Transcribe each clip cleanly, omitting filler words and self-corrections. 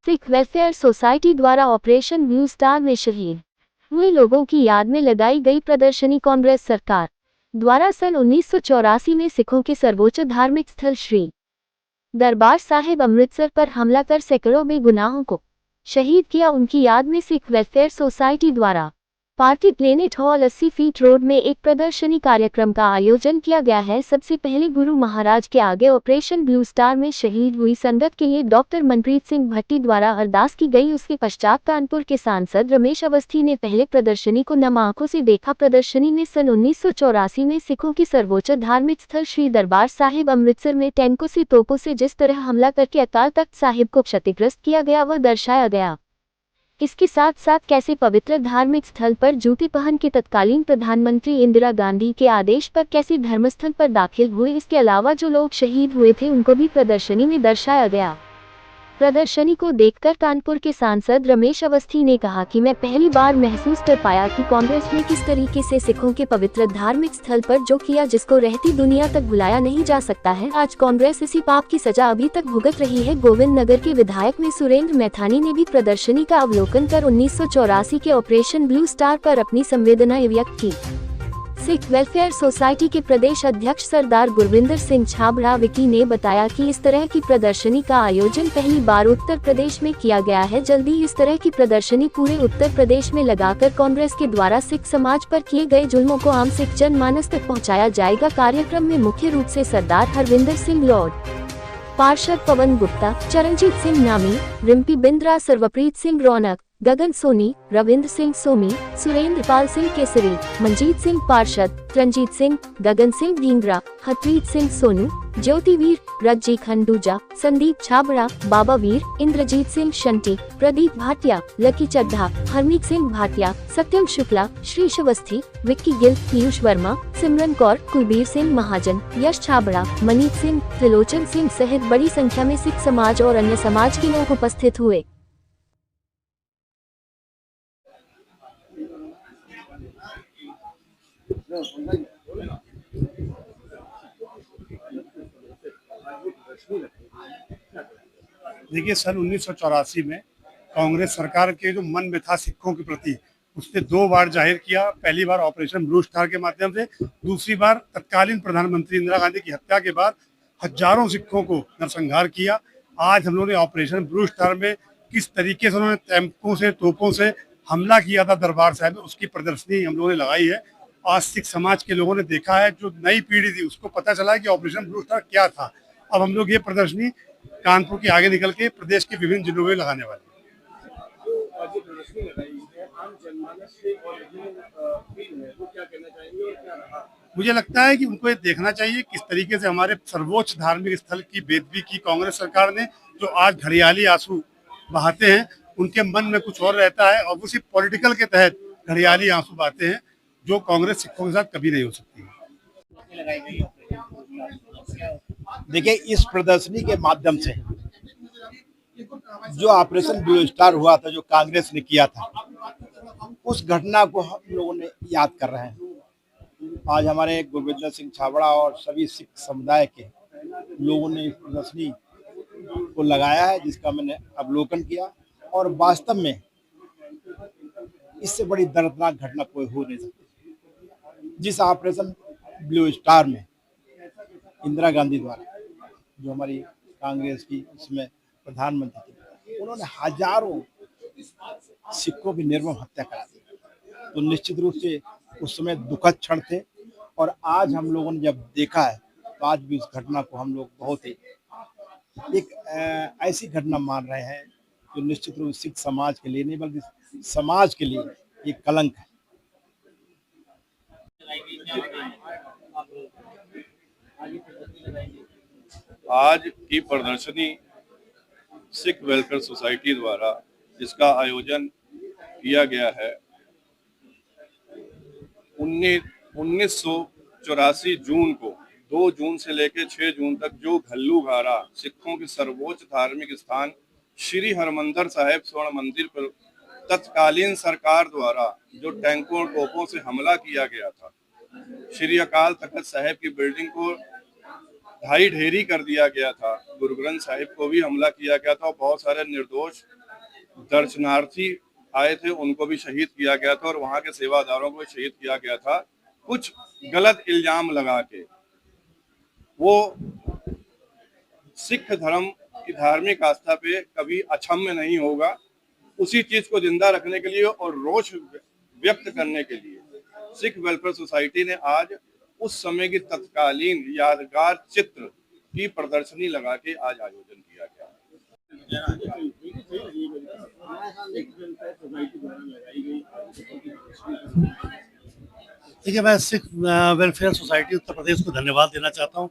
Sikh welfare society द्वारा operation blue star में शहीद हुए लोगों की याद में लगाई गई प्रदर्शनी कांग्रेस सरकार द्वारा सन 1984 में सिखों के सर्वोच्च धार्मिक स्थल श्री दरबार साहिब अमृतसर पर हमला कर सैकड़ों बेगुनाहों को शहीद किया। उनकी याद में सिख वेलफेयर सोसाइटी द्वारा party planet hall 80 feet road में एक प्रदर्शनी कार्यक्रम का आयोजन किया गया है। सबसे पहले गुरु महाराज के आगे ऑपरेशन ब्लू स्टार में शहीद हुई संगत के लिए डॉक्टर मनप्रीत सिंह भट्टी द्वारा अरदास की गई। उसके पश्चात कानपुर के सांसद रमेश अवस्थी ने पहले प्रदर्शनी को नम आंखों से देखा। प्रदर्शनी में सन 1984 में सिखों की सर्वोच्च धार्मिक स्थल श्री दरबार साहिब अमृतसर में टैंकों से तोपों से जिस तरह हमला करके अकाल तख्त साहिब को क्षतिग्रस्त किया गया वह दर्शाया गया। इसके साथ साथ कैसे पवित्र धार्मिक स्थल पर जूते पहन के तत्कालीन प्रधानमंत्री इंदिरा गांधी के आदेश पर कैसे धर्मस्थल पर दाखिल हुए, इसके अलावा जो लोग शहीद हुए थे उनको भी प्रदर्शनी में दर्शाया गया। प्रदर्शनी को देखकर कानपुर के सांसद रमेश अवस्थी ने कहा कि मैं पहली बार महसूस कर पाया कि कांग्रेस ने किस तरीके से सिखों के पवित्र धार्मिक स्थल पर जो किया जिसको रहती दुनिया तक भुलाया नहीं जा सकता है। आज कांग्रेस इसी पाप की सजा अभी तक भुगत रही है। गोविंद नगर के विधायक में सुरेंद्र मैथानी ने भी प्रदर्शनी का अवलोकन कर 1984 के ऑपरेशन ब्लू स्टार पर अपनी संवेदनाएं व्यक्त की। सिख वेलफेयर सोसाइटी के प्रदेश अध्यक्ष सरदार गुरविंदर सिंह छाबड़ा विकी ने बताया कि इस तरह की प्रदर्शनी का आयोजन पहली बार उत्तर प्रदेश में किया गया है। जल्दी इस तरह की प्रदर्शनी पूरे उत्तर प्रदेश में लगाकर कांग्रेस के द्वारा सिख समाज पर किए गए जुल्मों को आम सिख जनमानस तक पहुंचाया जाएगा। कार्यक्रम में मुख्य रूप से सरदार हरविंदर सिंह लॉर्ड, पार्षद पवन गुप्ता, चरणजीत सिंह नामी, रिम्पी बिंद्रा, सर्वप्रीत सिंह रौनक, गगन सोनी, रविंद्र सिंह सोमी, सुरेंद्र पाल सिंह केसरी, मंजीत सिंह पार्षद, रंजीत सिंह, गगन सिंह ढींगरा, हरप्रीत सिंह सोनू, ज्योतिवीर, रज्जी खंडूजा, संदीप छाबड़ा, बाबा वीर, इंद्रजीत सिंह शंटी, प्रदीप भाटिया, लकी चड्ढा, हरमीत सिंह भाटिया, सत्यम शुक्ला, श्रीश अवस्थी, विक्की गिल, पीयूष वर्मा, सिमरन कौर, कुलबीर सिंह महाजन, यश छाबड़ा, मनीत सिंह, त्रिलोचन सिंह सहित बड़ी संख्या में सिख समाज और अन्य समाज के लोग उपस्थित हुए। देखिए, सन 1984 में कांग्रेस सरकार के जो मन में था सिखों के प्रति, उसने 2 बार जाहिर किया। पहली बार ऑपरेशन ब्लू स्टार के माध्यम से, दूसरी बार तत्कालीन प्रधानमंत्री इंदिरा गांधी की हत्या के बाद हजारों सिखों को नरसंहार किया। आज हम लोगों ने ऑपरेशन ब्लू स्टार में किस तरीके से उन्होंने टैंकों से, तोपों से हमला किया था दरबार साहिब में, उसकी प्रदर्शनी हम लोगों ने लगाई है। आज सिख समाज के लोगों ने देखा है, जो नई पीढ़ी थी उसको पता चला है कि ऑपरेशन ब्लू स्टार क्या था। अब हम लोग ये प्रदर्शनी कानपुर के आगे निकल के प्रदेश के विभिन्न जिलों में लगाने वाले हैं। मुझे लगता है कि उनको ये देखना चाहिए किस तरीके से हमारे सर्वोच्च धार्मिक स्थल की बेदबी की कांग्रेस सरकार ने। जो आज घड़ियाली आंसू बहाते हैं, उनके मन में कुछ और रहता है और उसी पॉलिटिकल के तहत घड़ियाली आंसू बहाते हैं, जो कांग्रेस सिखों के साथ कभी नहीं हो सकती है। देखिए, इस प्रदर्शनी के माध्यम से जो ऑपरेशन ब्लू स्टार हुआ था, जो कांग्रेस ने किया था, उस घटना को हम लोगों ने याद कर रहे हैं। आज हमारे गुरविंदर सिंह छाबड़ा और सभी सिख समुदाय के लोगों ने इस प्रदर्शनी को लगाया है, जिसका मैंने अवलोकन किया। और वास्तव में इससे बड़ी दर्दनाक घटना कोई हो नहीं सकती। जिस ऑपरेशन ब्लू स्टार में इंदिरा गांधी द्वारा, जो हमारी कांग्रेस की उसमें प्रधानमंत्री थी, उन्होंने हजारों सिखों की निर्मम हत्या करा दी, तो निश्चित रूप से उस समय दुखद क्षण थे। और आज हम लोगों ने जब देखा है, तो आज भी उस घटना को हम लोग बहुत ही एक ऐसी घटना मान रहे हैं जो निश्चित रूप से सिख समाज के लिए नहीं बल्कि समाज के लिए एक कलंक है। आज की प्रदर्शनी सिख वेलफेयर सोसाइटी द्वारा जिसका आयोजन किया गया है, 1984 जून को 2 जून से लेकर 6 जून तक जो घल्लूघारा सिखों के सर्वोच्च धार्मिक स्थान श्री हरमंदिर साहिब स्वर्ण मंदिर पर तत्कालीन सरकार द्वारा जो टैंकों और तोपों से हमला किया गया था, श्री अकाल तख्त साहिब की बिल्डिंग को ढाई ढेरी कर दिया गया था, गुरु ग्रंथ साहिब को भी हमला किया गया था और बहुत सारे निर्दोष दर्शनार्थी आए थे उनको भी शहीद किया गया था और वहां के सेवादारों को भी शहीद किया गया था। कुछ गलत इल्जाम लगा के वो सिख धर्म की धार्मिक आस्था पे कभी अक्षम्य नहीं होगा। उसी चीज को जिंदा रखने के लिए और रोष व्यक्त करने के लिए सिख वेलफेयर सोसाइटी ने आज उस समय की तत्कालीन यादगार चित्र की प्रदर्शनी लगा के आज आयोजन किया गया। देखिए, मैं सिख वेलफेयर सोसाइटी उत्तर प्रदेश को धन्यवाद देना चाहता हूँ।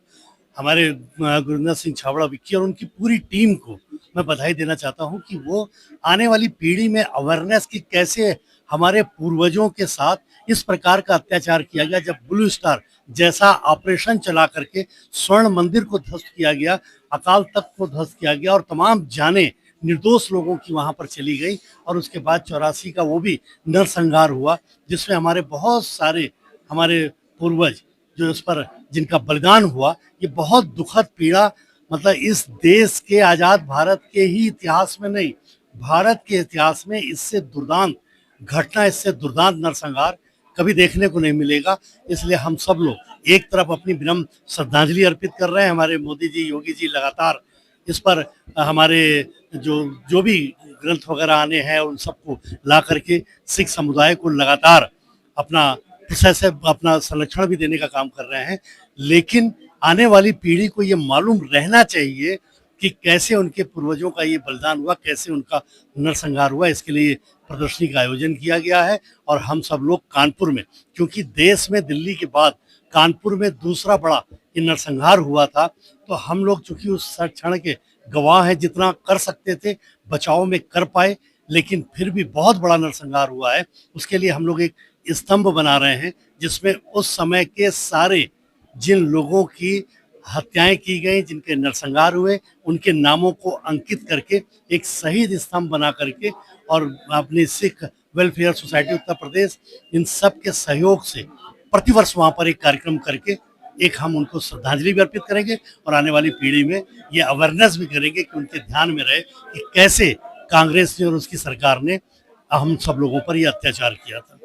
हमारे गुरविंदर सिंह छाबड़ा विक्की और उनकी पूरी टीम को मैं बधाई देना चाहता हूँ कि वो आने वाली पीढ़ी में अवेयरनेस की कैसे हमारे पूर्वजों के साथ इस प्रकार का अत्याचार किया गया, जब ब्लू स्टार जैसा ऑपरेशन चला करके स्वर्ण मंदिर को ध्वस्त किया गया, अकाल तख्त को ध्वस्त किया गया और तमाम जाने निर्दोष लोगों की वहां पर चली गई। और उसके बाद 84 का वो भी नरसंहार हुआ, जिसमें हमारे बहुत सारे हमारे पूर्वज जो उस पर जिनका बलिदान हुआ, ये बहुत दुखद पीड़ा, मतलब इस देश के आज़ाद भारत के ही इतिहास में नहीं, भारत के इतिहास में इससे दुर्दांत घटना, इससे दुर्दांत नरसंहार कभी देखने को नहीं मिलेगा। इसलिए हम सब लोग एक तरफ अपनी विनम्र श्रद्धांजलि अर्पित कर रहे हैं। हमारे मोदी जी, योगी जी लगातार इस पर हमारे जो भी ग्रंथ वगैरह आने हैं उन सबको ला करके सिख समुदाय को लगातार अपना प्रोसेस है, अपना संरक्षण भी देने का काम कर रहे हैं। लेकिन आने वाली पीढ़ी को ये मालूम रहना चाहिए कि कैसे उनके पूर्वजों का ये बलिदान हुआ, कैसे उनका नरसंहार हुआ। इसके लिए प्रदर्शनी का आयोजन किया गया है और हम सब लोग कानपुर में, क्योंकि देश में दिल्ली के बाद कानपुर में दूसरा बड़ा ये नरसंहार हुआ था, तो हम लोग चूंकि उस क्षण के गवाह हैं, जितना कर सकते थे बचाव में कर पाए, लेकिन फिर भी बहुत बड़ा नरसंहार हुआ है। उसके लिए हम लोग एक स्तंभ बना रहे हैं जिसमें उस समय के सारे जिन लोगों की हत्याएं की गई, जिनके नरसंहार हुए, उनके नामों को अंकित करके एक शहीद स्तंभ बना करके और अपनी सिख वेलफेयर सोसाइटी उत्तर प्रदेश इन सब के सहयोग से प्रतिवर्ष वहाँ पर एक कार्यक्रम करके एक हम उनको श्रद्धांजलि भी अर्पित करेंगे और आने वाली पीढ़ी में ये अवेयरनेस भी करेंगे कि उनके ध्यान में रहे कि कैसे कांग्रेस ने और उसकी सरकार ने हम सब लोगों पर ये अत्याचार किया था।